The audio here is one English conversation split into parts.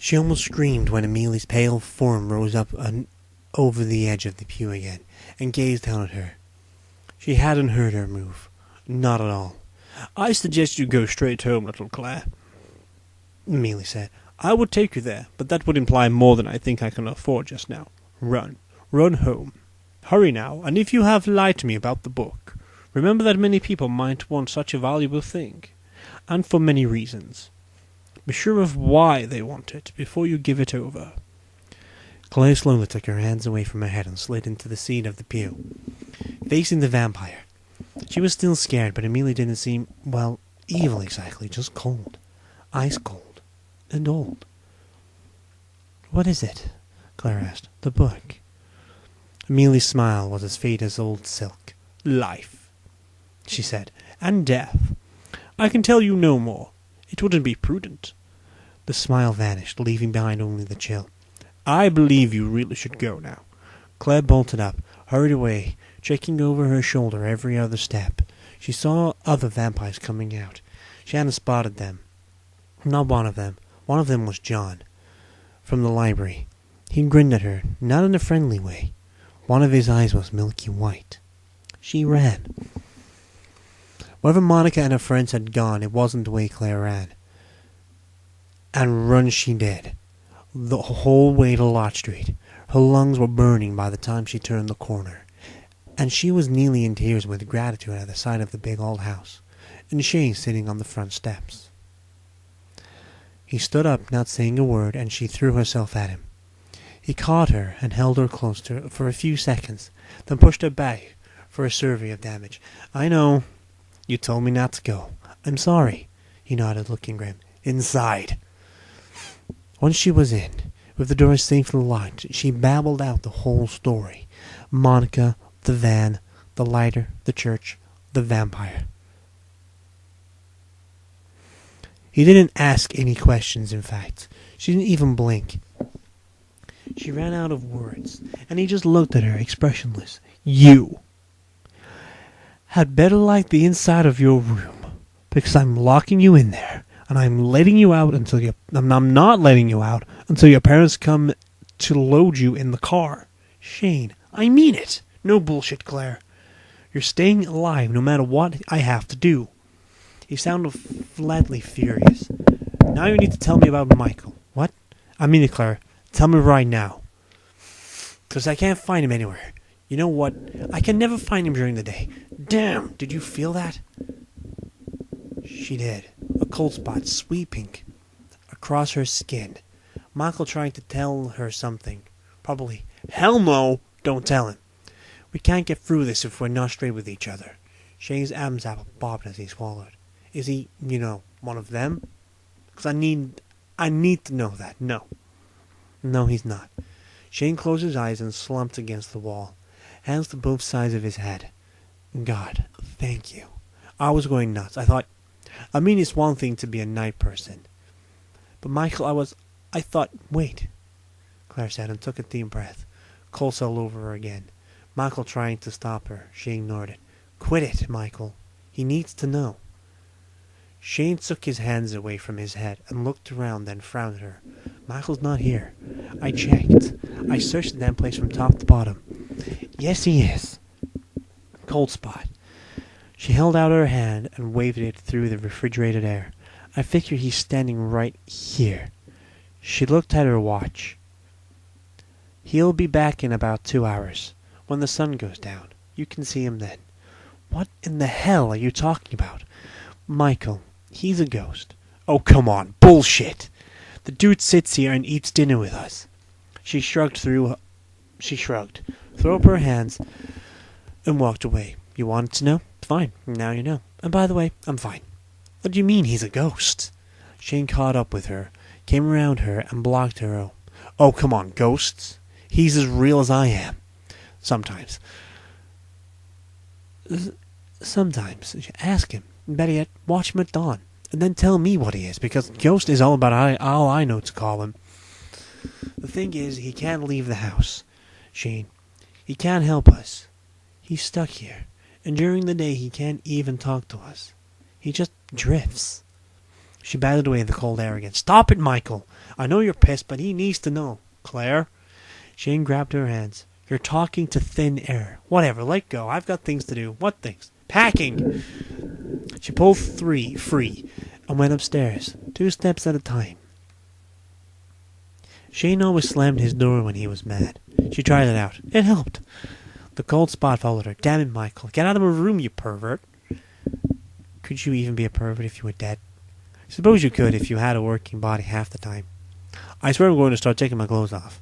She almost screamed when Amelia's pale form rose up over the edge of the pew again, and gazed down at her. She hadn't heard her move. Not at all. "I suggest you go straight home, little Claire," Amelia said. "I would take you there, but that would imply more than I think I can afford just now. Run. Run home. Hurry now, and if you have lied to me about the book, remember that many people might want such a valuable thing, and for many reasons. Be sure of why they want it before you give it over." Claire slowly took her hands away from her head and slid into the seat of the pew, facing the vampire. She was still scared, but Amelia didn't seem, well, evil exactly, just cold. Ice cold. And old. "What is it?" Claire asked. "The book." Amelia's smile was as faded as old silk. "Life," she said, "and death. I can tell you no more. It wouldn't be prudent." The smile vanished, leaving behind only the chill. "I believe you really should go now." Claire bolted up, hurried away, checking over her shoulder every other step. She saw other vampires coming out. She hadn't spotted them. Not one of them. One of them was John, from the library. He grinned at her, not in a friendly way. One of his eyes was milky white. She ran. Wherever Monica and her friends had gone, it wasn't the way Claire ran. And run she did, the whole way to Lot Street. Her lungs were burning by the time she turned the corner, and she was nearly in tears with gratitude at the sight of the big old house, and Shane sitting on the front steps. He stood up, not saying a word, and she threw herself at him. He caught her and held her close to her for a few seconds, then pushed her back for a survey of damage. "I know. You told me not to go. I'm sorry," he nodded, looking grim. "Inside." Once she was in, with the door safely locked, she babbled out the whole story. Monica, the van, the lighter, the church, the vampire. He didn't ask any questions, in fact. She didn't even blink. She ran out of words, and he just looked at her, expressionless. "You had better like the inside of your room, because I'm locking you in there, and I'm letting you out until I'm not letting you out until your parents come to load you in the car." "Shane, I mean it." "No bullshit, Claire. You're staying alive no matter what I have to do." He sounded flatly furious. "Now you need to tell me about Michael." "What?" "I mean it, Claire. Tell me right now. 'Cause I can't find him anywhere. You know what? I can never find him during the day. Damn, did you feel that?" She did. A cold spot sweeping across her skin. Michael trying to tell her something. Probably. "Hell no! Don't tell him. We can't get through this if we're not straight with each other." Shane's Adam's apple bobbed as he swallowed. "Is he, one of them? 'Cause I need to know that." "No. No, he's not." Shane closed his eyes and slumped against the wall, hands to both sides of his head. "God, thank you. I was going nuts. I mean, it's one thing to be a night person. But Michael, I thought, wait," Claire said, and took a deep breath. Cold cell over her again. Michael trying to stop her. She ignored it. "Quit it, Michael. He needs to know." Shane took his hands away from his head and looked around, then frowned at her. "Michael's not here. I checked. I searched the damn place from top to bottom." "Yes, he is." Cold spot. She held out her hand and waved it through the refrigerated air. "I figure he's standing right here." She looked at her watch. "He'll be back in about 2 hours, when the sun goes down. You can see him then." "What in the hell are you talking about?" "Michael, he's a ghost." "Oh, come on, bullshit. The dude sits here and eats dinner with us." She shrugged, threw up her hands, and walked away. "You wanted to know? Fine, now you know. And by the way, I'm fine." "What do you mean he's a ghost?" Shane caught up with her, came around her, and blocked her. "Oh, come on, ghosts? He's as real as I am. Sometimes." "Sometimes. Ask him. Better yet, watch him at dawn. And then tell me what he is, because ghost is all I know to call him. The thing is, he can't leave the house, Shane. He can't help us. He's stuck here. And during the day, he can't even talk to us. He just drifts." She batted away the cold air again. "Stop it, Michael! I know you're pissed, but he needs to know." "Claire?" Shane grabbed her hands. "You're talking to thin air." "Whatever, let go. I've got things to do." "What things?" "Packing." She pulled free and went upstairs, 2 steps at a time. Shane always slammed his door when he was mad. She tried it out. It helped. The cold spot followed her. "Damn it, Michael. Get out of my room, you pervert." Could you even be a pervert if you were dead? Suppose you could if you had a working body half the time. "I swear I'm going to start taking my clothes off."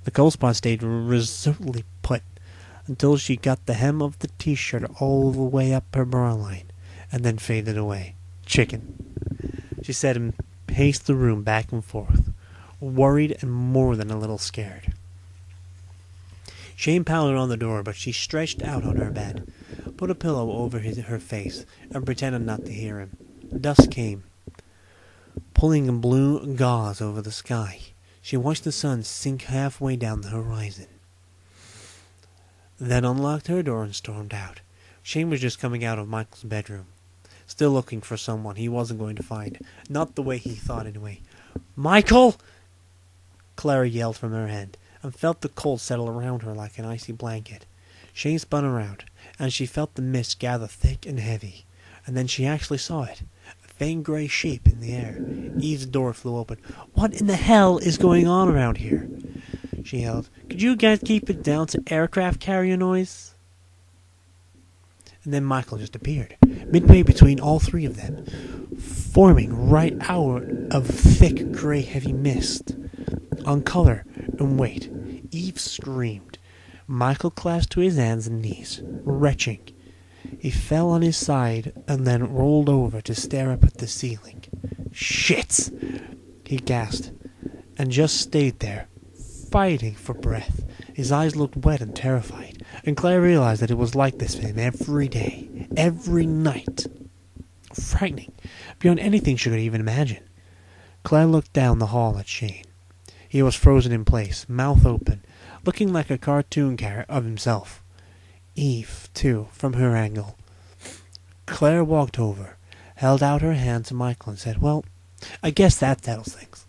The cold spot stayed resolutely put until she got the hem of the t-shirt all the way up her bra line, and then faded away. "Chicken," she said, and paced the room back and forth, worried and more than a little scared. Shane pounded on the door, but she stretched out on her bed, put a pillow over her face, and pretended not to hear him. Dusk came, pulling a blue gauze over the sky. She watched the sun sink halfway down the horizon, then unlocked her door and stormed out. Shane was just coming out of Michael's bedroom, still looking for someone he wasn't going to find. Not the way he thought, anyway. "Michael!" Clara yelled from her end, and felt the cold settle around her like an icy blanket. Shane spun around, and she felt the mist gather thick and heavy. And then she actually saw it, a faint grey shape in the air. Eve's door flew open. "What in the hell is going on around here?" she yelled. "Could you guys keep it down to aircraft carrier noise?" And then Michael just appeared, midway between all 3 of them, forming right out of thick grey heavy mist. On color and weight, Eve screamed. Michael clasped to his hands and knees, retching. He fell on his side and then rolled over to stare up at the ceiling. "Shit!" he gasped, and just stayed there, fighting for breath. His eyes looked wet and terrified, and Claire realized that it was like this for him every day, every night. Frightening, beyond anything she could even imagine. Claire looked down the hall at Shane. He was frozen in place, mouth open, looking like a cartoon character of himself. Eve, too, from her angle. Claire walked over, held out her hand to Michael and said, "Well, I guess that settles things."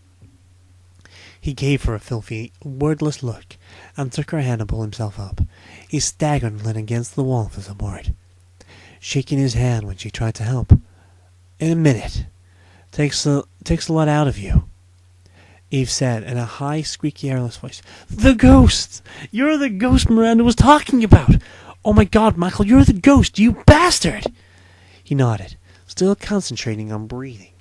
He gave her a filthy, wordless look, and took her hand to pull himself up. He staggered and leaned against the wall for support, shaking his hand when she tried to help. "In a minute. Takes a lot out of you," Eve said in a high, squeaky, airless voice. "The ghost! You're the ghost Miranda was talking about! Oh my God, Michael, you're the ghost, you bastard!" He nodded, still concentrating on breathing.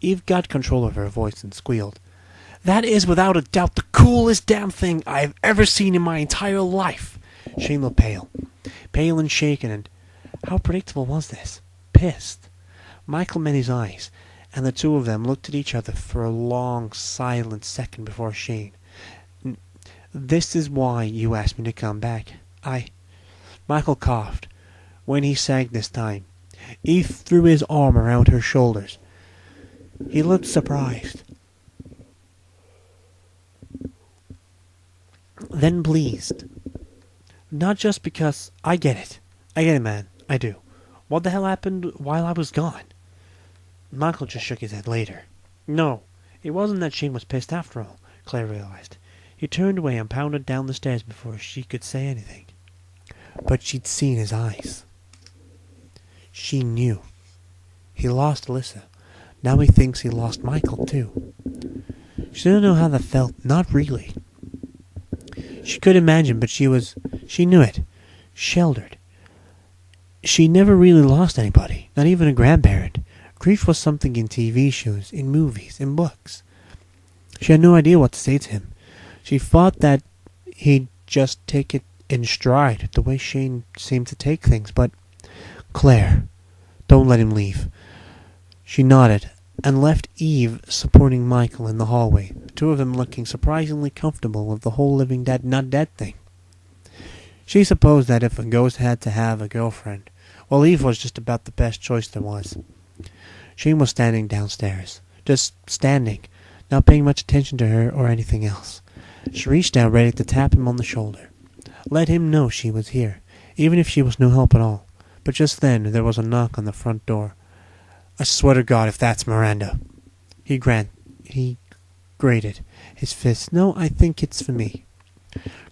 Eve got control of her voice and squealed. "That is without a doubt the coolest damn thing I've ever seen in my entire life." Shane looked pale and shaken, and how predictable was this? Pissed. Michael met his eyes, and the 2 of them looked at each other for a long, silent second before Shane. "This is why you asked me to come back. Michael coughed when he sagged this time. Eve threw his arm around her shoulders. He looked surprised, then pleased. "Not just because I get it, man, I do. What the hell happened while I was gone?" Michael just shook his head later. No, it wasn't that Shane was pissed after all, Claire realized. He turned away and pounded down the stairs before she could say anything. But she'd seen his eyes. She knew. He lost Alyssa. Now he thinks he lost Michael, too. She didn't know how that felt. Not really. She could imagine, but she knew it. Sheltered. She never really lost anybody, not even a grandparent. Grief was something in TV shows, in movies, in books. She had no idea what to say to him. She thought that he'd just take it in stride, the way Shane seemed to take things, but... Claire, don't let him leave. She nodded, and left Eve supporting Michael in the hallway, the 2 of them looking surprisingly comfortable with the whole living dead not dead thing. She supposed that if a ghost had to have a girlfriend, well, Eve was just about the best choice there was. Shane was standing downstairs, just standing, not paying much attention to her or anything else. She reached out ready to tap him on the shoulder, let him know she was here, even if she was no help at all. But just then there was a knock on the front door. I swear to God if that's Miranda. He grated his fist. No, I think it's for me,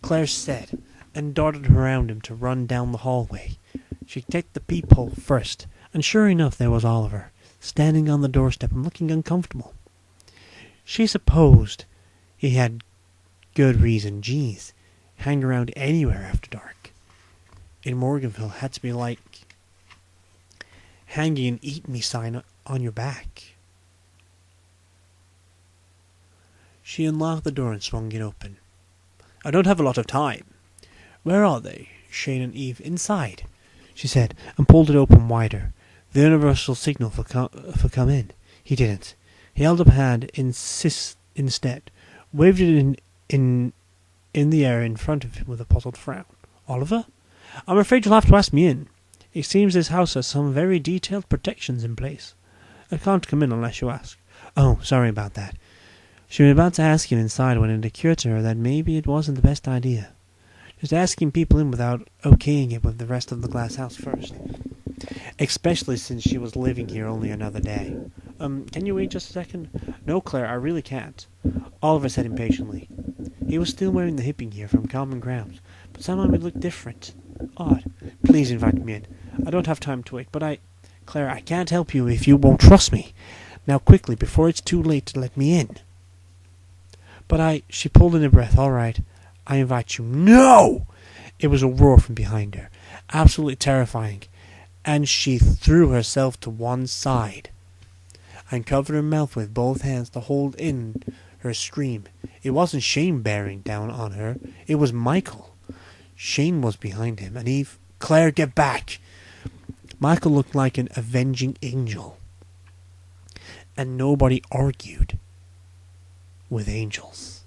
Claire said, and darted around him to run down the hallway. She checked the peephole first, and sure enough there was Oliver, standing on the doorstep and looking uncomfortable. She supposed he had good reason. Geez, hang around anywhere after dark in Morganville had to be like hanging an eat me sign on your back. She unlocked the door and swung it open. I don't have a lot of time. Where are they? Shane and Eve. Inside, she said, and pulled it open wider. The universal signal for come in. He didn't. He held up a hand instead, waved it in the air in front of him with a puzzled frown. Oliver? I'm afraid you'll have to ask me in. It seems this house has some very detailed protections in place. I can't come in unless you ask. Oh, sorry about that. She was about to ask him inside when it occurred to her that maybe it wasn't the best idea. Just asking people in without okaying it with the rest of the glass house first. Especially since she was living here only another day. Can you wait just a second? No, Claire, I really can't, Oliver said impatiently. He was still wearing the hippie gear from Common Grounds, but somehow he looked different. Odd. Please invite me in. I don't have time to wait, but Claire, I can't help you if you won't trust me. Now quickly, before it's too late to let me in. But she pulled in a breath. All right, I invite you. No! It was a roar from behind her, absolutely terrifying, and she threw herself to one side and covered her mouth with both hands to hold in her scream. It wasn't Shane bearing down on her, it was Michael. Shane was behind him, and Eve, Claire, get back! Michael looked like an avenging angel, and nobody argued with angels.